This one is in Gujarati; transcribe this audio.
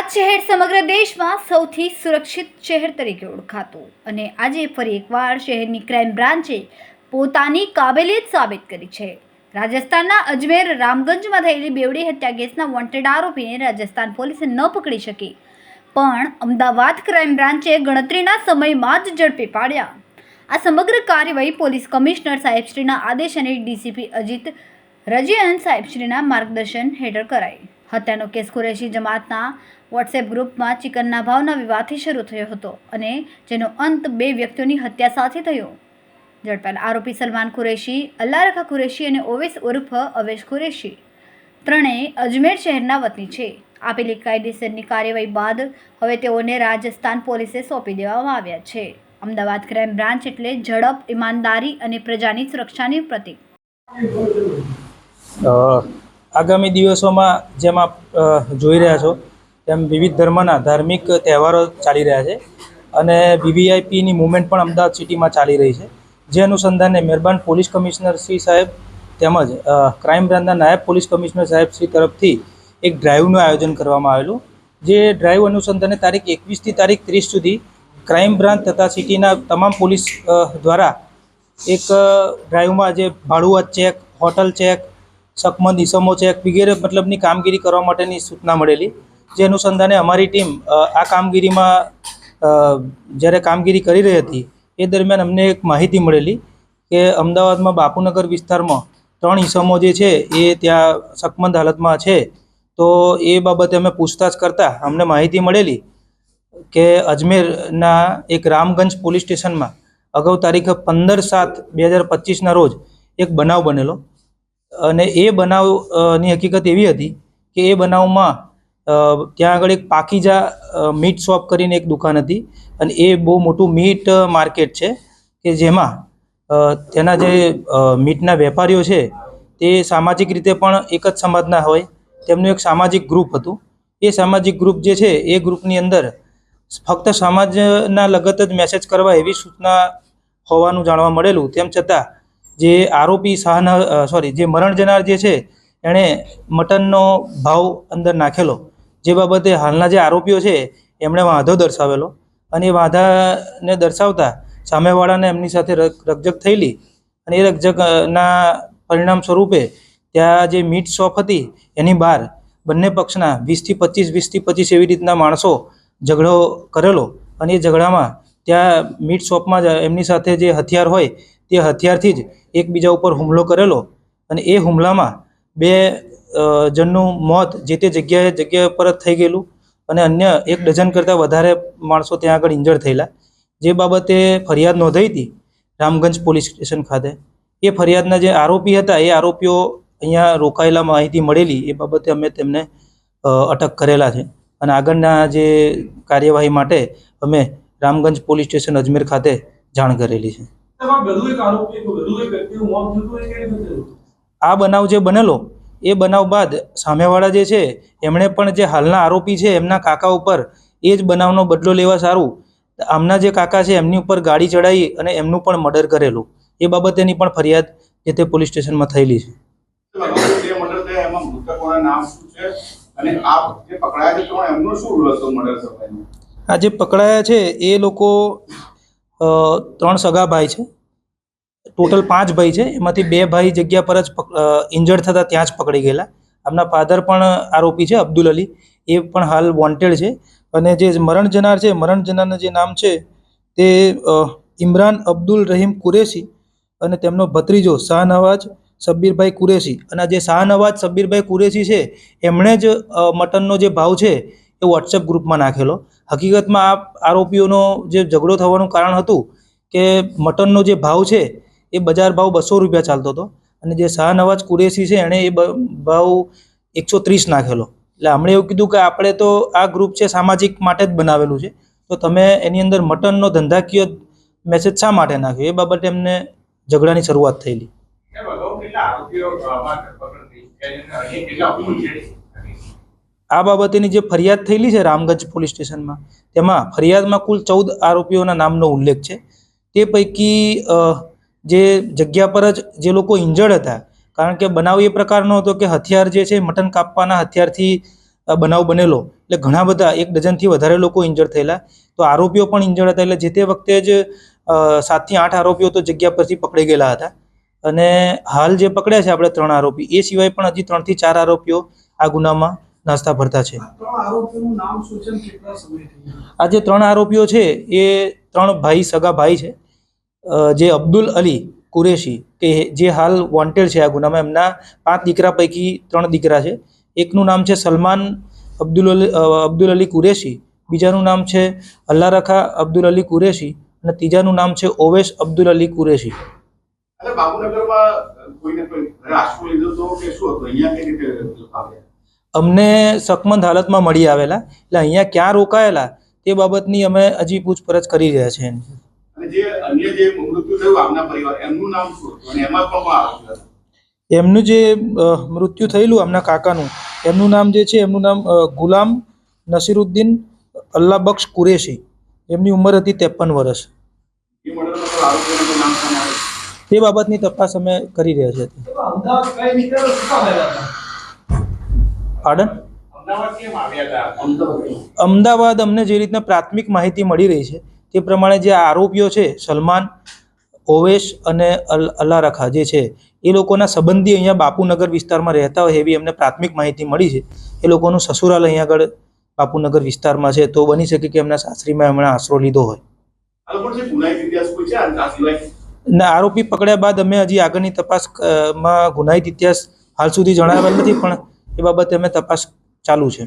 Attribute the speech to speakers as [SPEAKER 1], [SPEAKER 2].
[SPEAKER 1] અમદાવાદ શહેર સમગ્ર દેશમાં સૌથી સુરક્ષિત શહેર તરીકે ઓળખાતું અને આજે ફરી એકવાર શહેરની ક્રાઇમ બ્રાન્ચે પોતાની કાબેલિયત સાબિત કરી છે। રાજસ્થાનના અજમેર રામગંજમાં થયેલી બેવડી હત્યા કેસના વોન્ટેડ આરોપીને રાજસ્થાન પોલીસે ન પકડી શકી, પણ અમદાવાદ ક્રાઇમ બ્રાન્ચે ગણતરીના સમયમાં જ ઝડપી પાડ્યા। આ સમગ્ર કાર્યવાહી પોલીસ કમિશનર સાહેબશ્રીના આદેશ અને ડીસીપી અજીત રજીયન સાહેબશ્રીના માર્ગદર્શન હેઠળ કરાઈ। હત્યાનો કેસ કુરેશી જમાતના વોટ્સએપ ગ્રુપમાં ચિકનના ભાવના વિવાદથી શરૂ થયો હતો અને જેનો અંત બે વ્યક્તિઓની હત્યા સાથે થયો। ઝડપાયેલ આરોપી સલમાન કુરેશી, અલ્લાહ રખા કુરેશી અને ઓવેસ ઉર્ફ અવેશ કુરેશી ત્રણેય અજમેર શહેરના વતની છે। આપેલી કાયદેસરની કાર્યવાહી બાદ હવે તેઓને રાજસ્થાન પોલીસે સોંપી દેવામાં આવ્યા છે। અમદાવાદ ક્રાઇમ બ્રાન્ચ એટલે ઝડપ, ઈમાનદારી અને પ્રજાની સુરક્ષાની પ્રતીક।
[SPEAKER 2] આગામી દિવસોમાં જેમ આપ જોઈ રહ્યા છો તેમ વિવિધ ધર્મના ધાર્મિક તહેવારો ચાલી રહ્યા છે અને વીવીઆઈપીની મૂવમેન્ટ પણ અમદાવાદ સિટીમાં ચાલી રહી છે। જે અનુસંધાને મહેરબાન પોલીસ કમિશનર શ્રી સાહેબ તેમજ ક્રાઇમ બ્રાન્ચના નાયબ પોલીસ કમિશનર સાહેબ શ્રી તરફથી એક ડ્રાઈવનું આયોજન કરવામાં આવેલું। જે ડ્રાઈવ અનુસંધાને તારીખ 21થી તારીખ 30 સુધી ક્રાઇમ બ્રાન્ચ તથા સિટીના તમામ પોલીસ દ્વારા એક ડ્રાઈવમાં જે ભાડુઆત ચેક, હોટલ ચેક, શકમંદ ઇસમો ચેક વગેરે મતલબની કામગીરી કરવા માટેની સૂચના મળેલી। જે અનુસંધાને અમારી ટીમ આ કામગીરીમાં જ્યારે કામગીરી કરી રહી હતી એ દરમિયાન અમને એક માહિતી મળેલી કે અમદાવાદમાં બાપુનગર વિસ્તારમાં 3 ઇસમો જે છે એ ત્યાં શકમંદ હાલતમાં છે। તો એ બાબતે અમે પૂછતાછ કરતાં અમને માહિતી મળેલી કે અજમેરના એક રામગંજ પોલીસ સ્ટેશનમાં અગાઉ તારીખ 15/7/2025ના રોજ એક બનાવ બનેલો અને એ બનાવની હકીકત એવી હતી કે એ બનાવમાં ત્યાં આગળ એક પાકીજા મીટ શોપ કરીને એક દુકાન હતી અને એ બહુ મોટું મીટ માર્કેટ છે કે જેમાં તેના જે મીટના વેપારીઓ છે તે સામાજિક રીતે પણ એક જ સમાજના હોય। તેમનું એક સામાજિક ગ્રુપ હતું। એ સામાજિક ગ્રુપ જે છે એ ગ્રુપની અંદર ફક્ત સમાજના લગત જ મેસેજ કરવા એવી સૂચના હોવાનું જાણવા મળેલું। તેમ છતાં જે આરોપી જે મરણ જનાર જે છે એણે મટનનો ભાવ અંદર નાખેલો, જે બાબતે હાલના જે આરોપીઓ છે એમણે વાંધો દર્શાવેલો અને એ વાંધાને દર્શાવતા સામેવાળાને એમની સાથે રકઝક થયેલી અને એ રકઝકના પરિણામ સ્વરૂપે ત્યાં જે મીટ શોપ હતી એની બહાર બંને પક્ષના 20થી 25 એવી રીતના માણસો ઝઘડો કરેલો અને એ ઝઘડામાં ત્યાં મીટ શોપમાં જ એમની સાથે જે હથિયાર હોય તે હથિયારથી જ એકબીજા ઉપર હુમલો કરેલો અને એ હુમલામાં 2 જણનું મોત જે તે જગ્યા પર જ થઈ ગયેલું અને અન્ય 1 ડઝન કરતાં વધારે માણસો ત્યાં આગળ ઇન્જર્ડ થયેલા। જે બાબતે ફરિયાદ નોંધાઈ હતી રામગંજ પોલીસ સ્ટેશન ખાતે। એ ફરિયાદના જે આરોપી હતા એ આરોપીઓ અહીંયા રોકાયેલા માહિતી મળેલી એ બાબતે અમે તેમને અટક કરેલા છે અને આગળના જે કાર્યવાહી માટે અમે રામગંજ પોલીસ સ્ટેશન અજમેર ખાતે જાણ કરેલી છે। આ બનાવ જે બનેલો એ બનાવ બાદ સામેવાળા જે છે એમણે પણ જે હાલના આરોપી છે એમના કાકા ઉપર એ જ બનાવનો બદલો લેવા સારું આમના જે કાકા છે એમની ઉપર ગાડી ચડાવી અને એમનું પણ મર્ડર કરેલું। એ બાબતેની પણ ફરિયાદ જે તે પોલીસ સ્ટેશનમાં થયેલી છે। આ જે પકડાયા છે એ લોકો 3 સગા ભાઈ છે। ટોટલ 5 ભાઈ છે, એમાંથી 2 ભાઈ જગ્યા પર જ ઇન્જર્ડ થતાં ત્યાં જ પકડી ગયેલા। આમના ફાધર પણ આરોપી છે અબ્દુલ અલી, એ પણ હાલ વોન્ટેડ છે અને જે મરણ જનાર છે મરણ જનારના જે નામ છે તે ઇમરાન અબ્દુલ રહીમ કુરેશી અને તેમનો ભત્રીજો શાહનવાજ શબ્બીરભાઈ કુરેશી। અને જે શાહનવાજ શબ્બીરભાઈ કુરેશી છે એમણે જ મટનનો જે ભાવ છે એ વોટ્સએપ ગ્રુપમાં નાખેલો। હકીકતમાં આ આરોપીઓનો જે ઝઘડો થવાનું કારણ હતું કે મટનનો જે ભાવ છે એ બજાર ભાવ 200 રૂપિયા ચાલતો હતો અને જે શાહનવાજ કુરેશી છે એણે એ ભાવ 130 નાખેલો। એટલે હમણે એવું કીધું કે આપણે તો આ ગ્રુપ છે સામાજિક માટે જ બનાવેલું છે, તો તમે એની અંદર મટનનો ધંધાકીય મેસેજ શા માટે નાખ્યો? એ બાબતે એમને ઝઘડાની શરૂઆત થયેલી। આ બાબતેની જે ફરિયાદ થયેલી છે રામગંજ પોલીસ સ્ટેશનમાં તેમાં ફરિયાદમાં કુલ 14 આરોપીઓના નામનો ઉલ્લેખ છે। તે પૈકી જે જગ્યા પર જ જે લોકો ઇન્જર્ડ હતા, કારણ કે બનાવ એ પ્રકારનો હતો કે હથિયાર જે છે મટન કાપવાના હથિયારથી આ બનાવ બનેલો એટલે ઘણા બધા 1 ડઝનથી વધારે લોકો ઇન્જર્ડ થયેલા. તો આરોપીઓ પણ ઇન્જર્ડ હતા. એટલે જે તે વખતે જ 7 થી 8 આરોપીઓ તો જગ્યા પરથી પકડાઈ ગયેલા હતા. અને હાલ જે પકડ્યા છે આપણે 3 આરોપી, એ સિવાય પણ હજી 3 થી 4 આરોપીઓ આ ગુનામાં નાસ્તા ભરતા છે. આ જે 3 આરોપીઓ છે એ 3 ભાઈ, સગા ભાઈ છે. જે અબ્દુલ અલી કુરેશી કે જે હાલ વોન્ટેડ છે આ ગુનામાં, એમના 5 દીકરા પૈકી 3 દીકરા છે. એકનું નામ છે સલમાન અબ્દુલ અલી કુરેશી, બીજાનું નામ છે અલ્લા રખા અબ્દુલ અલી કુરેશી અને ત્રીજાનું નામ છે ઓવેશ અબ્દુલ અલી કુરેશી. અમને શકમંદ હાલતમાં મળી આવેલા, એટલે અહીંયા ક્યાં રોકાયેલા તે બાબતની અમે હજી પૂછપરછ કરી રહ્યા છીએ. એમનું જે મૃત્યુ થયેલું આમના કાકાનું, એમનું નામ જે છે એમનું નામ ગુલામ નસીરુદ્દીન અલ્લાહ બક્ષ કુરેશી. એમની ઉંમર હતી 53 વર્ષ. તે બાબતની તપાસ અમે કરી રહ્યા છીએ. પાડન અમદાવાદ અમને જે રીતના પ્રાથમિક માહિતી મળી રહી છે તે પ્રમાણે જે આરોપીઓ છે સલમાન, ઓવેશ અને અલ્લા રખા જે છે એ લોકોના સંબંધી અહીંયા બાપુનગર વિસ્તારમાં રહેતા હોય એવી અમને પ્રાથમિક માહિતી મળી છે. એ લોકોનું સસુરાલ અહીંયા આગળ બાપુનગર વિસ્તારમાં છે. તો બની શકે કે એમના સાસરીમાં એમણે આશરો લીધો હોય. ના, આરોપી પકડ્યા બાદ અમે હજી આગળની તપાસમાં ગુનાહિત ઇતિહાસ હાલ સુધી જણાવેલ નથી, પણ એ બાબતે અમે તપાસ ચાલુ છે.